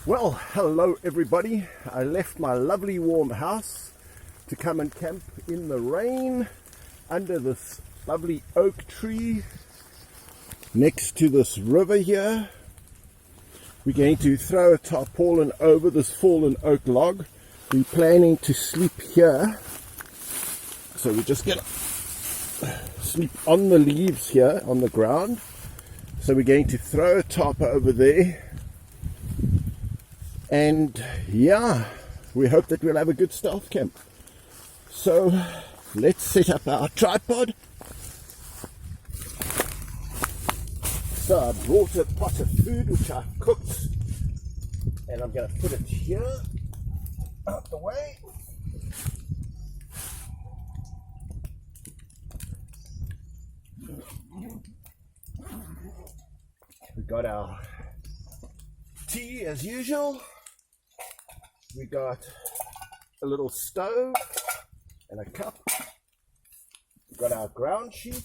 Well, hello everybody. I left my lovely warm house to come and camp in the rain under this lovely oak tree next to this river here. We're going to throw a tarpaulin over this fallen oak log. We're planning to sleep here, so we're just going to sleep on the leaves here on the ground. So we're going to throw a tarp over there. And yeah, we hope that we'll have a good stealth camp. So let's set up our tripod. So I brought a pot of food which I cooked, and I'm going to put it here out the way. We got our tea as usual. We got a little stove and a cup. We've got our ground sheet.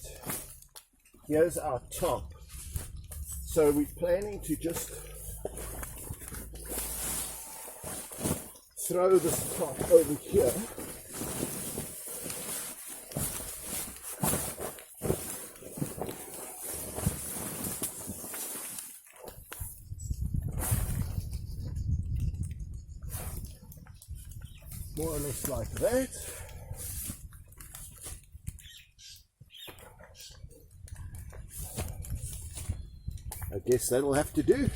Here's our tarp. So we're planning to just throw this tarp over here. More or less like that. I guess that'll have to do. And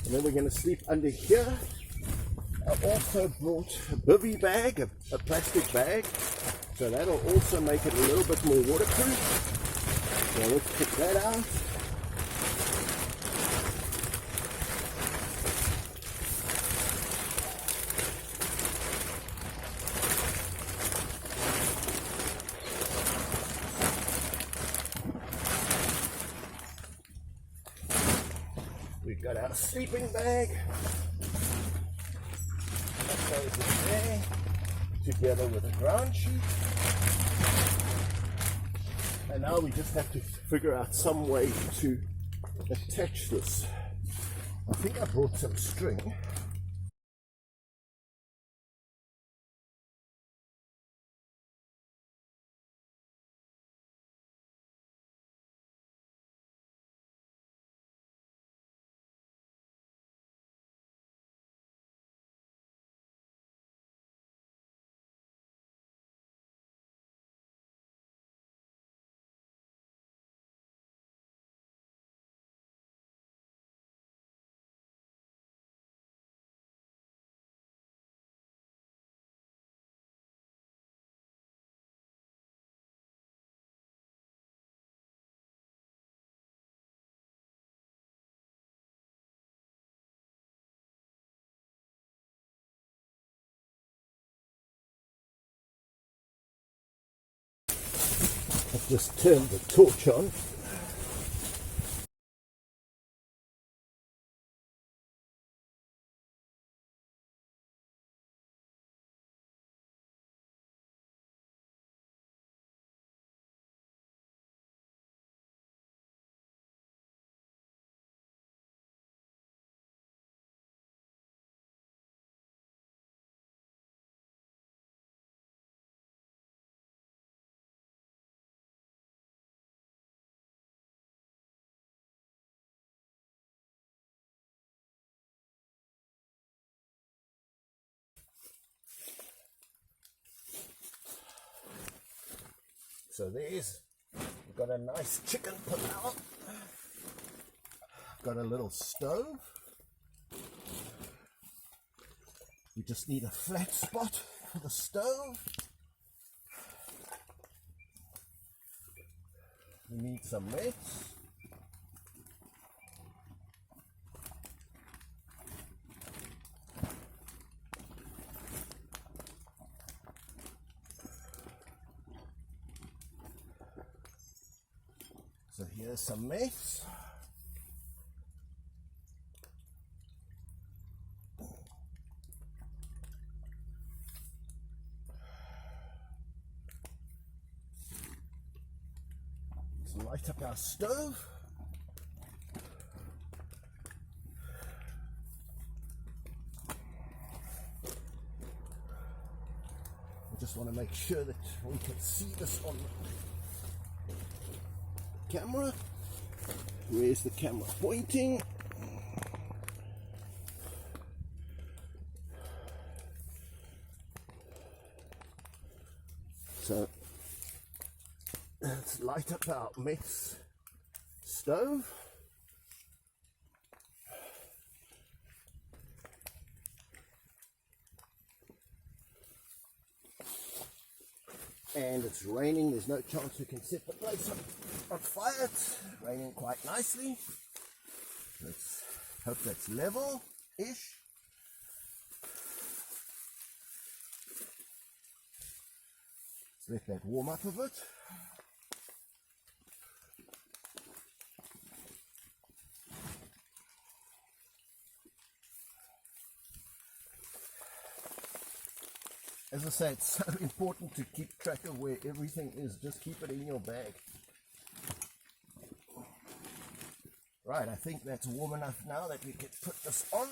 then we're going to sleep under here. I also brought a bivvy bag, a plastic bag, so that'll also make it a little bit more waterproof. So let's put that out. We've got our sleeping bag. That goes in there, together with a ground sheet. And now we just have to figure out some way to attach this. I think I brought some string. I've just turned the torch on. So we've got a nice chicken pilau. Got a little stove. We just need a flat spot for the stove. We need some mats. So here's some mats. Let's light up our stove. just want to make sure that we can see this on the camera. Where's the camera pointing? So let's light up our mess stove. And it's raining, there's no chance we can set the place on fire. It's raining quite nicely. Let's hope that's level-ish. Let's let that warm up a bit. As I say, it's so important to keep track of where everything is. Just keep it in your bag. Right, I think that's warm enough now that we can put this on.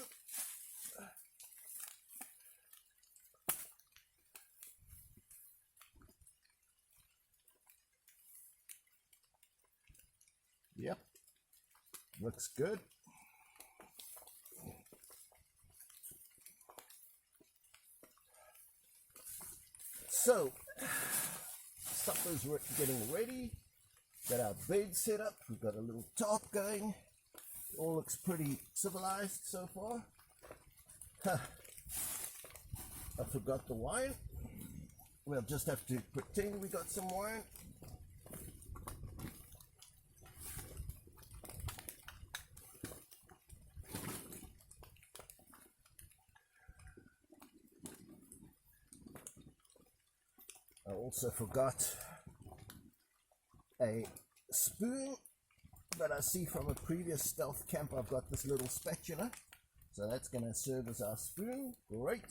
Yep, looks good. So, supper's getting ready. Got our bed set up. We've got a little tarp going. All looks pretty civilized so far. I forgot the wine. We'll just have to pretend we got some wine. I also forgot a spoon, but I see from a previous stealth camp I've got this little spatula, so that's going to serve as our spoon. Great,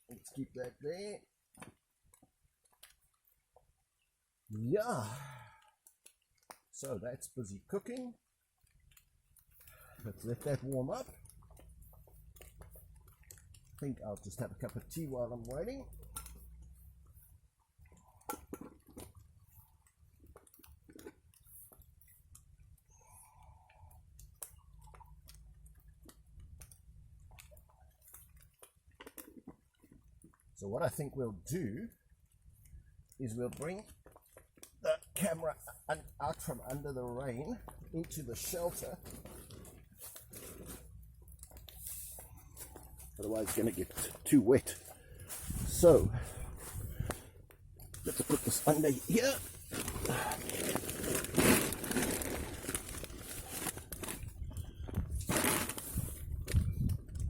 let's keep that there. Yeah, so that's busy cooking. Let's let that warm up. I think I'll just have a cup of tea while I'm waiting. So what I think we'll do is we'll bring the camera out from under the rain into the shelter. Otherwise it's going to get too wet. So let's put this under here.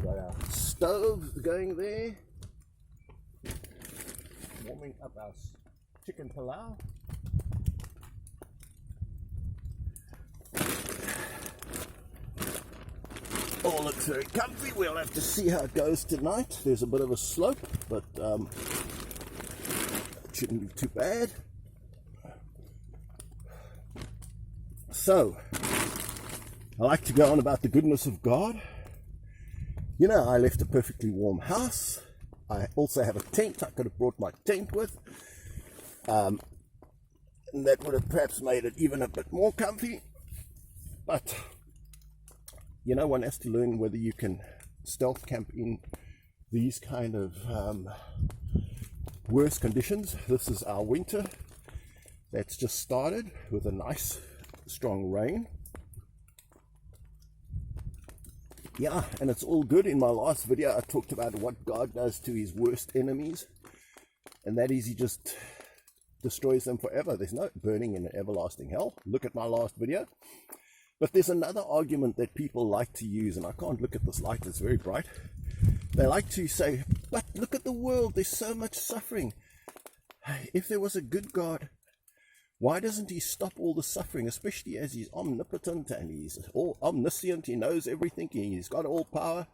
Got our stove going there. Warming up our chicken pilau. All looks very comfy. We'll have to see how it goes tonight. There's a bit of a slope, but it shouldn't be too bad. So, I like to go on about the goodness of God. You know, I left a perfectly warm house. I also have a tent. I could have brought my tent with. And that would have perhaps made it even a bit more comfy. But, you know, one has to learn whether you can stealth camp in these kind of worse conditions. This is our winter. That's just started with a nice strong rain. Yeah, and it's all good. In my last video I talked about what God does to his worst enemies, and that is he just destroys them forever. There's no burning in an everlasting hell. Look at my last video. But there's another argument that people like to use, and I can't look at this light, it's very bright. They like to say, but look at the world, there's so much suffering. If there was a good God, why doesn't he stop all the suffering, especially as he's omnipotent and he's all omniscient, he knows everything, he's got all power.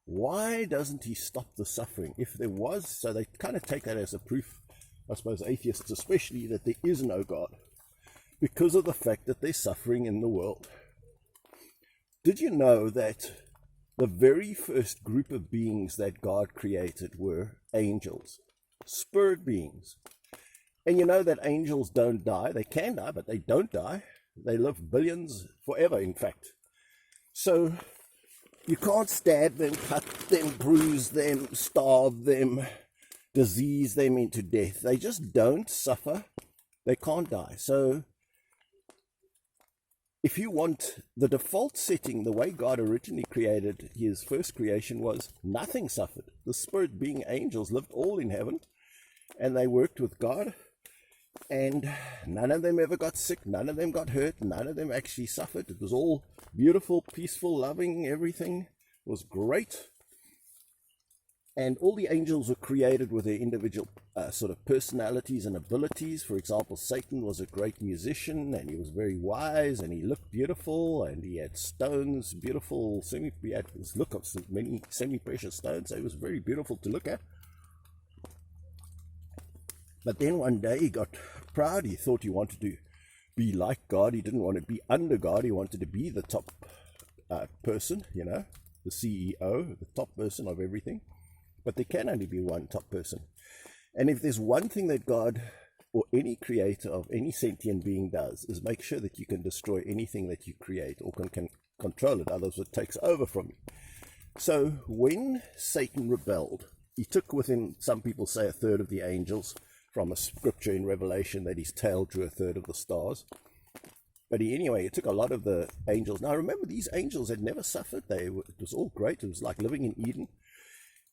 Why doesn't he stop the suffering? If there was, so they kind of take that as a proof, I suppose atheists especially, that there is no God, because of the fact that there's suffering in the world. Did you know that the very first group of beings that God created were angels? spirit beings. And you know that angels don't die. They can die, but they don't die. They live billions forever, in fact. So you can't stab them, cut them, bruise them, starve them, disease them into death. They just don't suffer. They can't die. So if you want the default setting, the way God originally created his first creation was nothing suffered. The spirit being angels lived all in heaven, and they worked with God, and none of them ever got sick, none of them got hurt, none of them actually suffered. It was all beautiful, peaceful, loving, everything was great. And all the angels were created with their individual sort of personalities and abilities. For example, Satan was a great musician, and he was very wise, and he looked beautiful, and he had stones, beautiful, he had this look of many semi-precious stones. So it was very beautiful to look at. But then one day he got proud. He thought he wanted to be like God. He didn't want to be under God. He wanted to be the top person, you know, the CEO, the top person of everything. But there can only be one top person. And if there's one thing that God or any creator of any sentient being does, is make sure that you can destroy anything that you create or can control it. Otherwise it takes over from you. So when Satan rebelled, he took with him, some people say, a third of the angels, from a scripture in Revelation that his tail drew a third of the stars. But anyway, it took a lot of the angels. Now remember, these angels had never suffered. It was all great. It was like living in Eden.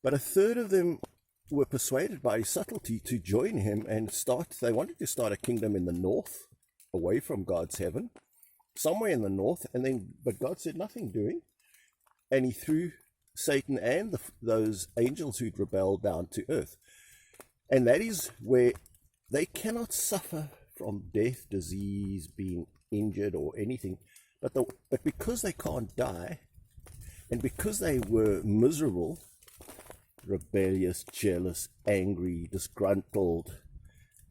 But a third of them were persuaded by his subtlety to join him and they wanted to start a kingdom in the north, away from God's heaven, somewhere in the north. But God said, nothing doing. And he threw Satan and those angels who'd rebelled down to earth. And that is where they cannot suffer from death, disease, being injured or anything. But because they can't die, and because they were miserable, rebellious, jealous, angry, disgruntled,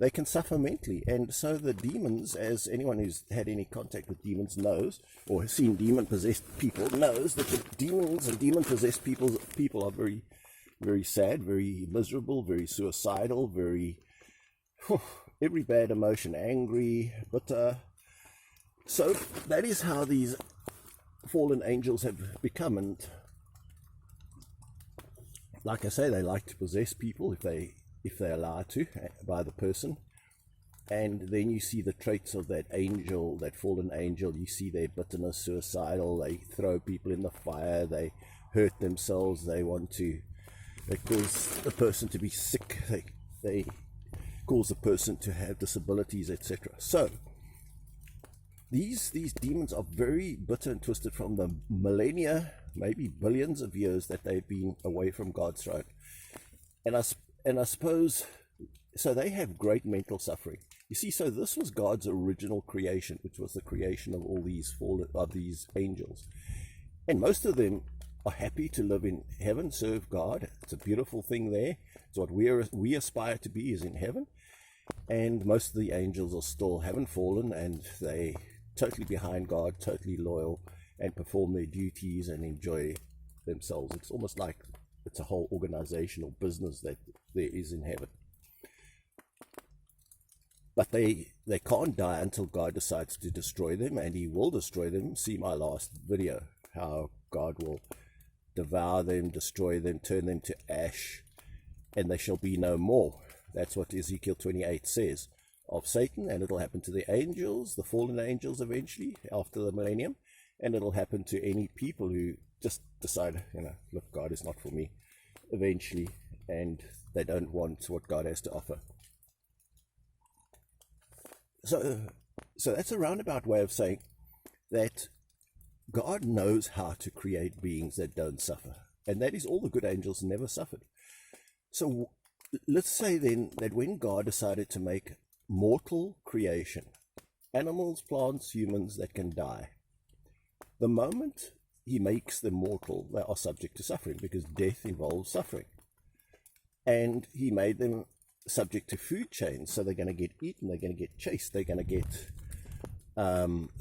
they can suffer mentally. And so the demons, as anyone who's had any contact with demons knows, or has seen demon-possessed people knows, that the demons and demon-possessed people are very, very sad, very miserable, very suicidal, very every bad emotion, angry. But so that is how these fallen angels have become. And like I say, they like to possess people if they're allowed to by the person. And then you see the traits of that angel, that fallen angel. You see their bitterness, suicidal. They throw people in the fire. They hurt themselves. They cause the person to be sick. They cause the person to have disabilities, etc. So these demons are very bitter and twisted from the millennia, maybe billions of years that they've been away from God's throne. And I suppose, so they have great mental suffering. You see, so this was God's original creation, which was the creation of all these angels. And most of them are happy to live in heaven, serve God. It's a beautiful thing there. It's what we aspire to be, is in heaven. And most of the angels haven't fallen, and they totally behind God, totally loyal, and perform their duties and enjoy themselves. It's almost like it's a whole organizational business that there is in heaven. But they can't die until God decides to destroy them, and he will destroy them. See my last video, how God will devour them, destroy them, turn them to ash, and they shall be no more. That's what Ezekiel 28 says of Satan, and it'll happen to the angels, the fallen angels eventually, after the millennium, and it'll happen to any people who just decide, look, God is not for me, eventually, and they don't want what God has to offer. So that's a roundabout way of saying that God knows how to create beings that don't suffer, and that is all the good angels never suffered. So let's say then that when God decided to make mortal creation, animals, plants, humans that can die, the moment he makes them mortal, they are subject to suffering, because death involves suffering. And he made them subject to food chains, so they're going to get eaten, they're going to get chased, they're going to get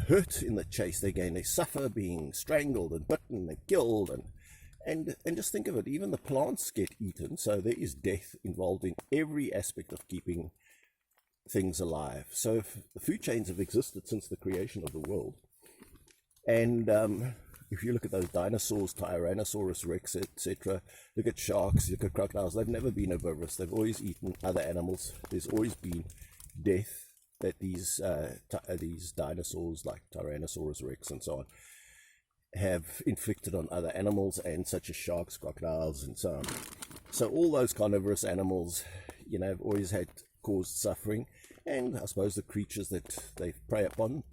hurt in the chase, they're going to suffer being strangled and bitten and killed, And just think of it, even the plants get eaten, so there is death involved in every aspect of keeping things alive. So if the food chains have existed since the creation of the world. And if you look at those dinosaurs, Tyrannosaurus rex, etc., look at sharks, look at crocodiles, they've never been herbivorous. They've always eaten other animals. There's always been death that these dinosaurs like Tyrannosaurus rex and so on have inflicted on other animals, and such as sharks, crocodiles, and so on. So all those carnivorous animals, have always had caused suffering, and I suppose the creatures that they prey upon,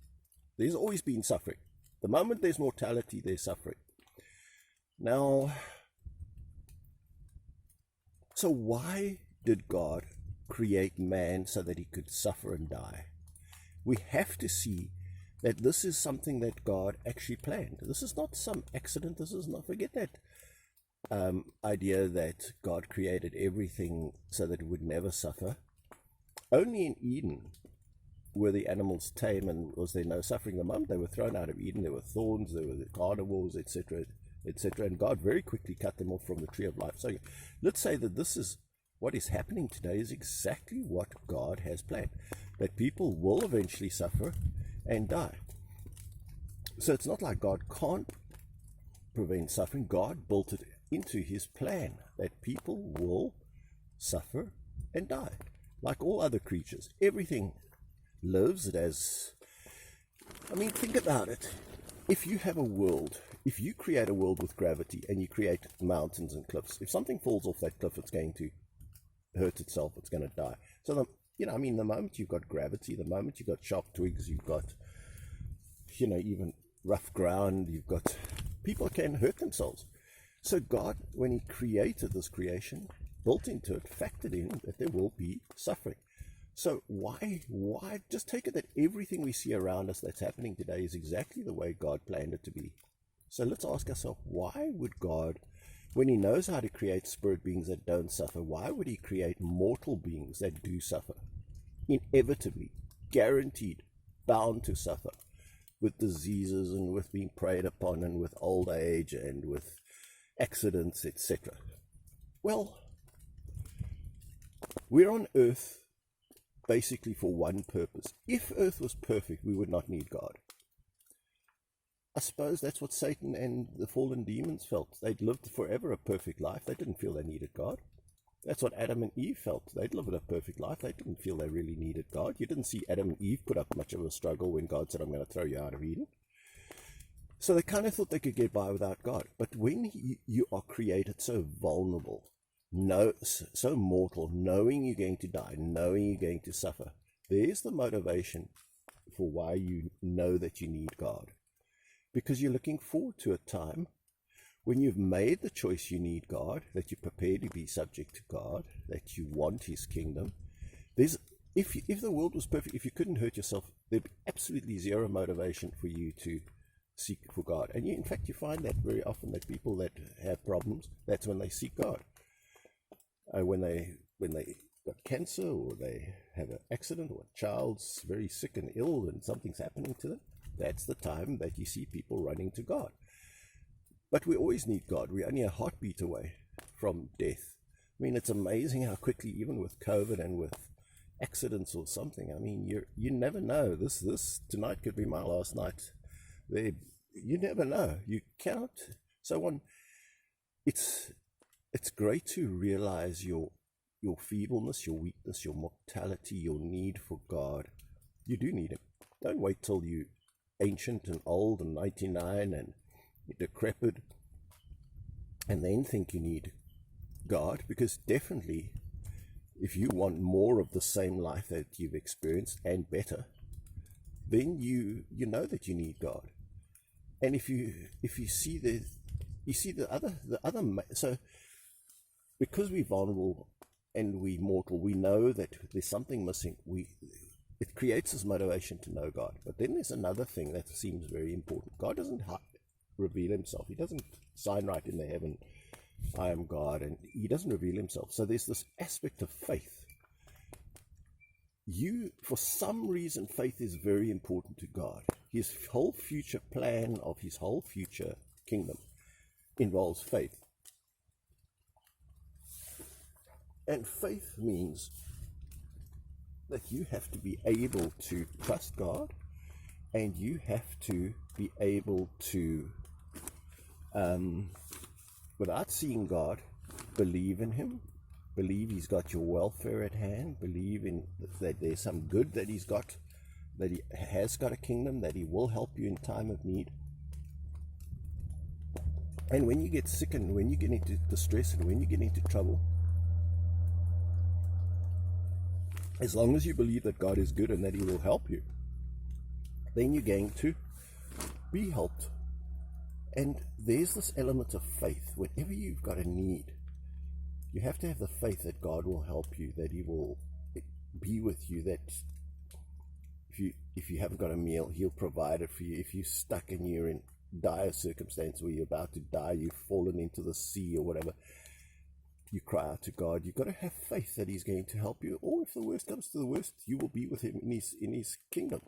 there's always been suffering. The moment there's mortality, there's suffering. Now, so why did God create man so that he could suffer and die? We have to see that this is something that God actually planned. This is not some accident. This is not, forget that idea that God created everything so that it would never suffer. Only in Eden were the animals tame and was there no suffering. The moment they were thrown out of Eden, there were thorns, there were the carnivores, etc., etc., and God very quickly cut them off from the tree of life. So let's say that this is what is happening today is exactly what God has planned, that people will eventually suffer and die. So it's not like God can't prevent suffering. God built it into his plan that people will suffer and die, like all other creatures. Everything lives. It has, think about it. If you have a world, if you create a world with gravity and you create mountains and cliffs, if something falls off that cliff, it's going to hurt itself, it's going to die. So the moment you've got gravity, the moment you've got sharp twigs, you've got even rough ground, you've got, people can hurt themselves. So God, when he created this creation, built into it, factored in that there will be suffering. So why just take it that everything we see around us that's happening today is exactly the way God planned it to be. So let's ask ourselves, why would God, when he knows how to create spirit beings that don't suffer, why would he create mortal beings that do suffer? Inevitably, guaranteed, bound to suffer, with diseases and with being preyed upon and with old age and with accidents, etc. Well, we're on earth basically for one purpose. If earth was perfect, we would not need God. I suppose that's what Satan and the fallen demons felt. They'd lived forever a perfect life. They didn't feel they needed God. That's what Adam and Eve felt. They'd lived a perfect life. They didn't feel they really needed God. You didn't see Adam and Eve put up much of a struggle when God said, I'm going to throw you out of Eden. So they kind of thought they could get by without God. But when you are created so vulnerable, so mortal, knowing you're going to die, knowing you're going to suffer, there's the motivation for why you know that you need God. Because you're looking forward to a time when you've made the choice you need God, that you're prepared to be subject to God, that you want his kingdom. If the world was perfect, if you couldn't hurt yourself, there'd be absolutely zero motivation for you to seek for God. And in fact, you find that very often that people that have problems, that's when they seek God. When they got cancer, or they have an accident, or a child's very sick and ill and something's happening to them, that's the time that you see people running to God. But we always need God. We're only a heartbeat away from death. It's amazing how quickly, even with COVID and with accidents or something, you never know. This tonight could be my last night there. You never know. You cannot. So it's great to realize your feebleness, your weakness, your mortality, your need for God. You do need him. Don't wait till you ancient and old and 99 and decrepit and then think you need God, because definitely if you want more of the same life that you've experienced and better, then you know that you need God. And if you see the other so because we're vulnerable and we're mortal, we know that there's something missing. It creates this motivation to know God. But then there's another thing that seems very important. God doesn't reveal himself. He doesn't sign right in the heaven, I am God, and he doesn't reveal himself. So there's this aspect of faith. For some reason, faith is very important to God. His whole future plan of his whole future kingdom involves faith. And faith means that you have to be able to trust God, and you have to be able to, without seeing God, believe in Him, believe He's got your welfare at hand, believe in that there's some good that He's got, that He has got a kingdom, that He will help you in time of need. And when you get sick and when you get into distress and when you get into trouble, as long as you believe that God is good and that He will help you, then you're going to be helped. And there's this element of faith. Whenever you've got a need, you have to have the faith that God will help you, that He will be with you, that if you haven't got a meal, He'll provide it for you. If you're stuck and you're in dire circumstance where you're about to die, you've fallen into the sea or whatever, you cry out to God. You've got to have faith that He's going to help you, or if the worst comes to the worst, you will be with Him in His kingdom.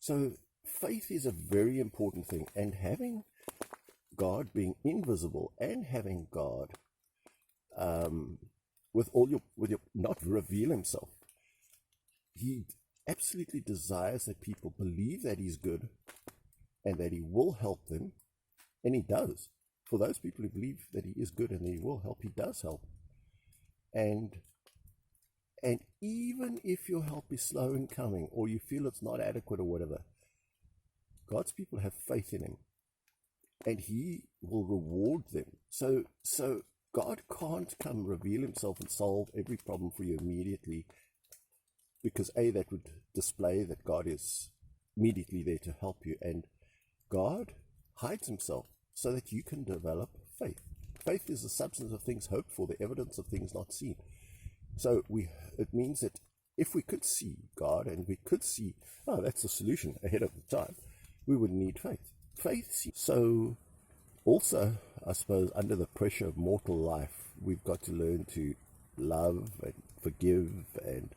So faith is a very important thing, and having God being invisible and having God with your not reveal Himself. He absolutely desires that people believe that He's good and that He will help them, and He does. For those people who believe that He is good and that He will help, He does help. And even if your help is slow in coming, or you feel it's not adequate or whatever, God's people have faith in Him, and He will reward them. So God can't come reveal Himself and solve every problem for you immediately, because that would display that God is immediately there to help you, and God hides Himself so that you can develop faith. Faith is the substance of things hoped for, the evidence of things not seen. So it means that if we could see God and we could see, that's the solution ahead of the time, we would need faith. So also, I suppose, under the pressure of mortal life, we've got to learn to love and forgive and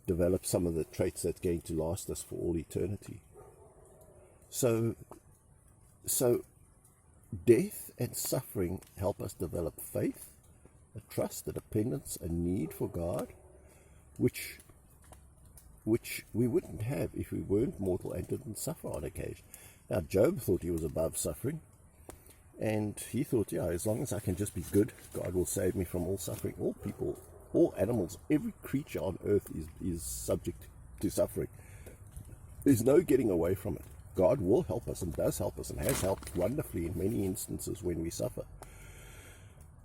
develop some of the traits that's going to last us for all eternity. So death and suffering help us develop faith, a trust, a dependence, a need for God, which we wouldn't have if we weren't mortal and didn't suffer on occasion. Now, Job thought he was above suffering, and he thought, as long as I can just be good, God will save me from all suffering. All people, all animals, every creature on earth is subject to suffering. There's no getting away from it. God will help us and does help us and has helped wonderfully in many instances when we suffer.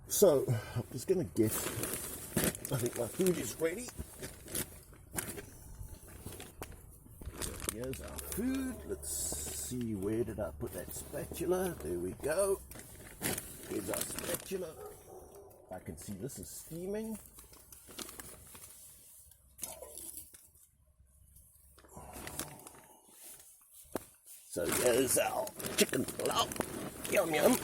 So, I'm just going to I think my food is ready. Here's our food. Let's see, where did I put that spatula? There we go. Here's our spatula. I can see this is steaming. So here's our chicken pilau. Yum yum.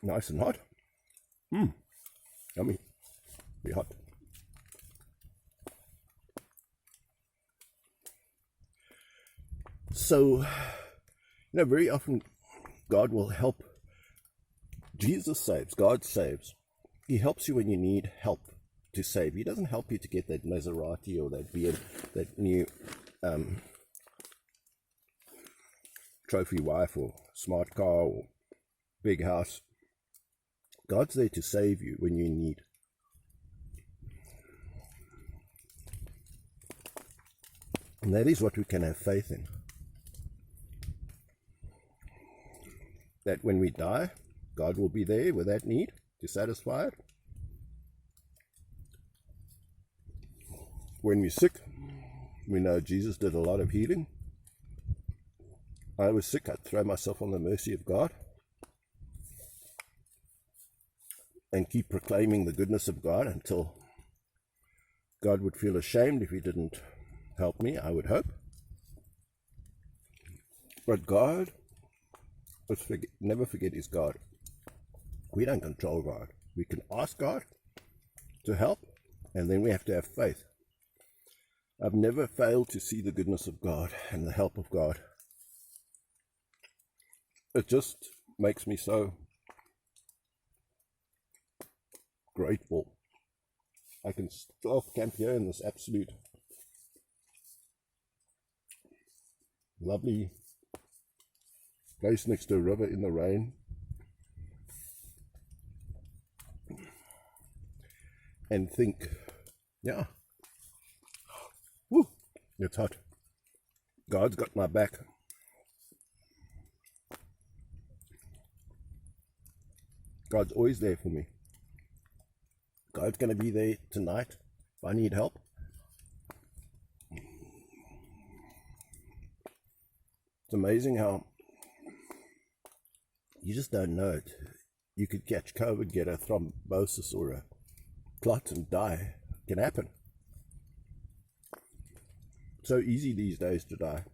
Nice and hot. Yummy. Be hot. So, very often God will help. Jesus saves. God saves. He helps you when you need help to save. He doesn't help you to get that Maserati or that BM, that new trophy wife or smart car or big house. God's there to save you when you need. And that is what we can have faith in. That when we die, God will be there with that need to satisfy it. When we're sick, we know Jesus did a lot of healing. I was sick, I'd throw myself on the mercy of God and keep proclaiming the goodness of God until God would feel ashamed if He didn't help me, I would hope. But God, never forget, is God. We don't control God. We can ask God to help, and then we have to have faith. I've never failed to see the goodness of God and the help of God. It just makes me so grateful I can still camp here in this absolute lovely place next to a river in the rain, and think, yeah, woo, it's hot. God's got my back. God's always there for me. God's going to be there tonight if I need help. It's amazing how you just don't know it. You could catch COVID, get a thrombosis or a clot and die. It can happen. So easy these days to die.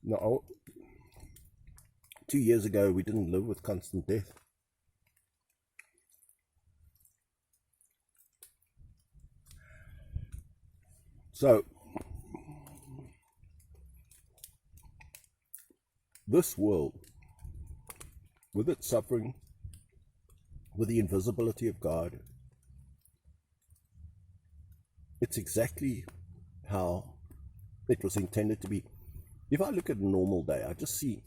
No, 2 years ago we didn't live with constant death. So this world, with its suffering, with the invisibility of God, it's exactly how it was intended to be. If I look at a normal day, I just see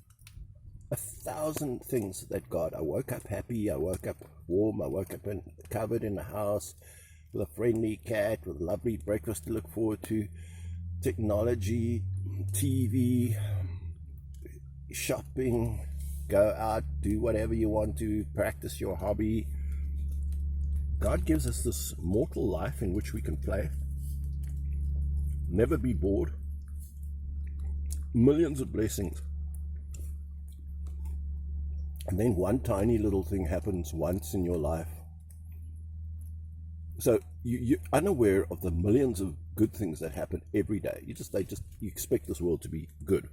1,000 things that God, I woke up happy, I woke up warm, I woke up covered in the house, with a friendly cat, with a lovely breakfast to look forward to, technology, TV, shopping, go out, do whatever you want to, practice your hobby. God gives us this mortal life in which we can play, never be bored, millions of blessings. And then one tiny little thing happens once in your life. So you're unaware of the millions of good things that happen every day. You expect this world to be good.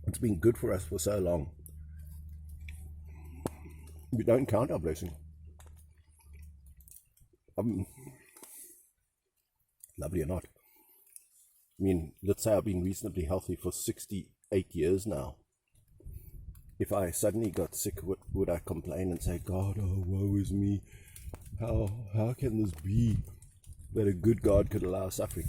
It's been good for us for so long. We don't count our blessing. Lovely or not. I mean, let's say I've been reasonably healthy for 68 years now. If I suddenly got sick, would I complain and say, God, oh, woe is me? How can this be that a good God could allow suffering?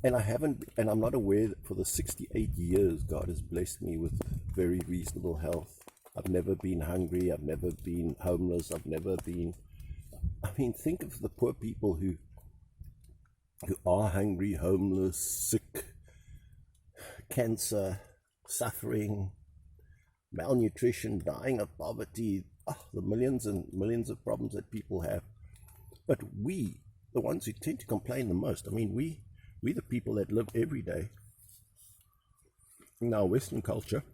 And I'm not aware that for the 68 years God has blessed me with very reasonable health. I've never been hungry, I've never been homeless, think of the poor people who are hungry, homeless, sick, cancer, suffering, malnutrition, dying of poverty, the millions and millions of problems that people have. But we, the ones who tend to complain the most, we the people that live every day in our Western culture,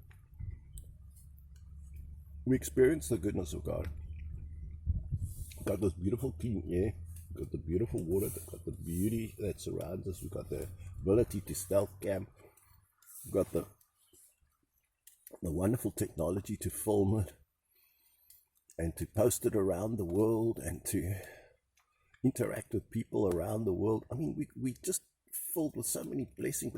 we experience the goodness of God. We've got this beautiful clean air, we've got the beautiful water, we've got the beauty that surrounds us, we've got the ability to stealth camp, we've got the wonderful technology to film it and to post it around the world and to interact with people around the world. We just filled with so many blessings,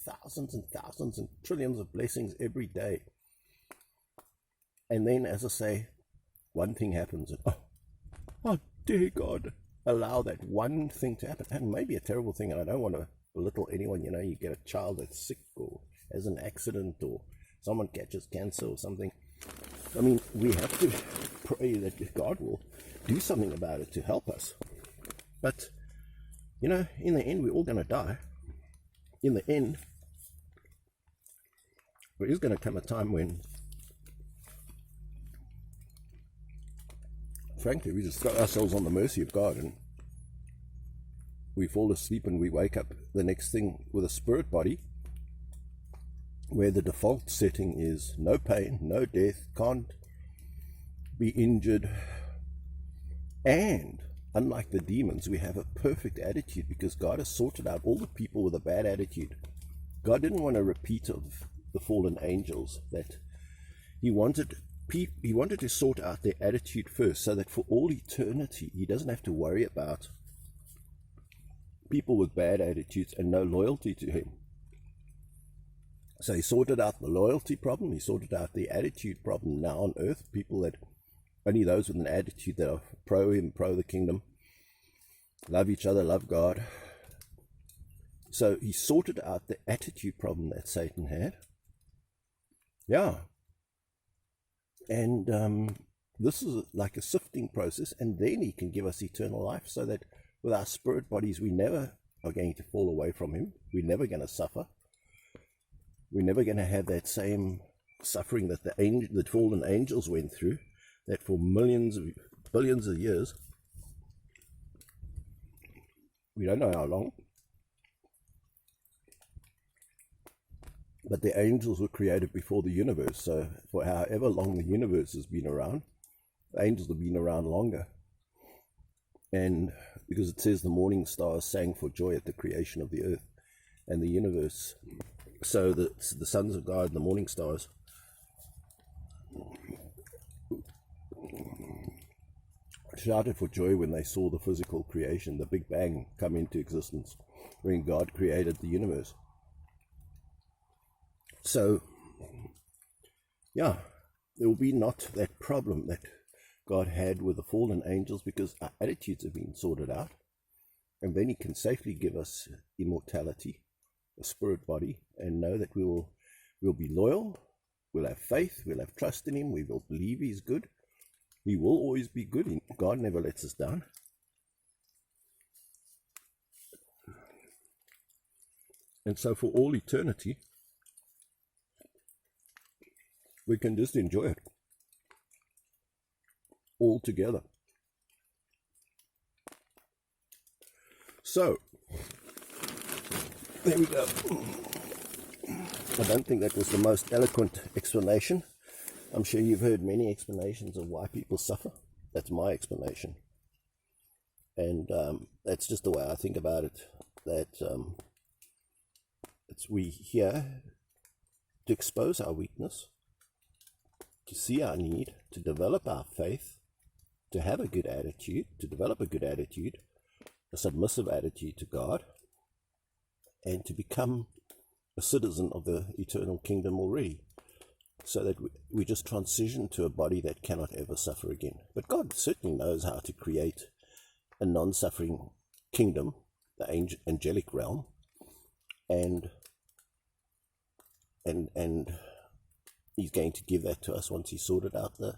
thousands and thousands and trillions of blessings every day. And then, as I say, one thing happens and how dare God allow that one thing to happen? And maybe a terrible thing, and I don't want to belittle anyone. You get a child that's sick or has an accident or someone catches cancer or something. We have to pray that God will do something about it to help us. But, in the end, we're all going to die. In the end, there is going to come a time when, frankly, we just throw ourselves on the mercy of God and we fall asleep and we wake up the next thing with a spirit body where the default setting is no pain, no death, can't be injured, and unlike the demons, we have a perfect attitude because God has sorted out all the people with a bad attitude. God didn't want a repeat of the fallen angels. That he wanted to sort out their attitude first, so that for all eternity he doesn't have to worry about people with bad attitudes and no loyalty to him. So he sorted out the loyalty problem, he sorted out the attitude problem now on earth, people that only those with an attitude that are pro him, pro the kingdom, love each other, love God. So he sorted out the attitude problem that Satan had. Yeah. And this is like a sifting process, and then he can give us eternal life, so that with our spirit bodies, we never are going to fall away from him. We're never going to suffer. We're never going to have that same suffering that the fallen angels went through, that for billions of years, we don't know how long, but the angels were created before the universe. So for however long the universe has been around, the angels have been around longer. And because it says the morning stars sang for joy at the creation of the earth and the universe, so the sons of God, the morning stars, shouted for joy when they saw the physical creation, the Big Bang, come into existence when God created the universe. So, yeah, there will be not that problem that God had with the fallen angels, because our attitudes have been sorted out, and then he can safely give us immortality, a spirit body, and know that we'll be loyal, we'll have faith, we'll have trust in him, we will believe he's good. He will always be good. God never lets us down. And so for all eternity, we can just enjoy it all together. So, there we go. I don't think that was the most eloquent explanation. I'm sure you've heard many explanations of why people suffer. That's my explanation. And that's just the way I think about it. That we here to expose our weakness, to see our need, to develop our faith, to have a good attitude, to develop a good attitude, a submissive attitude to God, and to become a citizen of the eternal kingdom already, so that we just transition to a body that cannot ever suffer again. But God certainly knows how to create a non-suffering kingdom, the angelic realm, and he's going to give that to us once he's sorted out the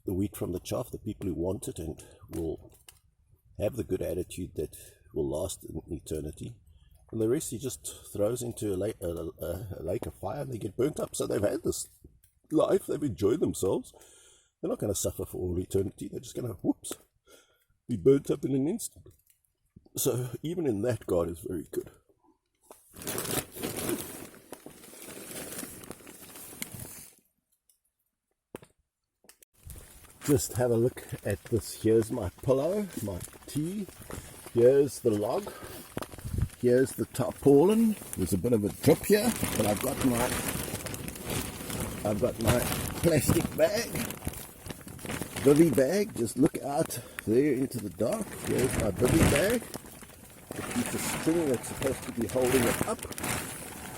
wheat from the chaff, the people who want it and will have the good attitude that will last in eternity. And the rest he just throws into a lake of fire, and they get burnt up. So they've had this life, they've enjoyed themselves. They're not going to suffer for all eternity. They're just going to, be burnt up in an instant. So even in that, God is very good. Just have a look at this. Here's my pillow, my tea. Here's the log. Here's the tarpaulin. There's a bit of a drip here, but I've got my plastic bag, bivvy bag. Just look out there into the dark. Here's my bivvy bag. The piece of string that's supposed to be holding it up.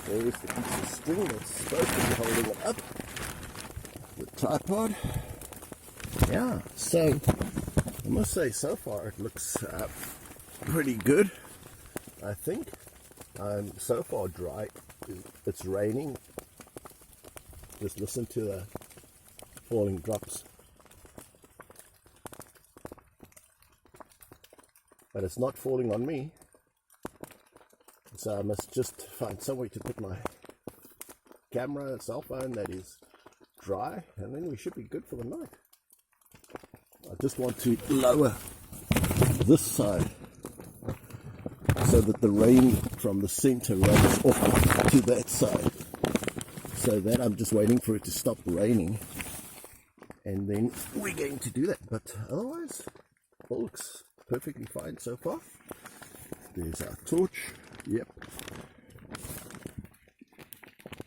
There's the piece of string that's supposed to be holding it up. The tripod. Yeah, so I must say, so far it looks pretty good. I think so far dry. It's raining. Just listen to the falling drops. But it's not falling on me, so I must just find somewhere to put my camera and cell phone that is dry, and then we should be good for the night. I just want to lower this side so that the rain from the center runs off to that side. So that I'm just waiting for it to stop raining, and then we're going to do that. But otherwise, all looks perfectly fine so far. There's our torch. Yep.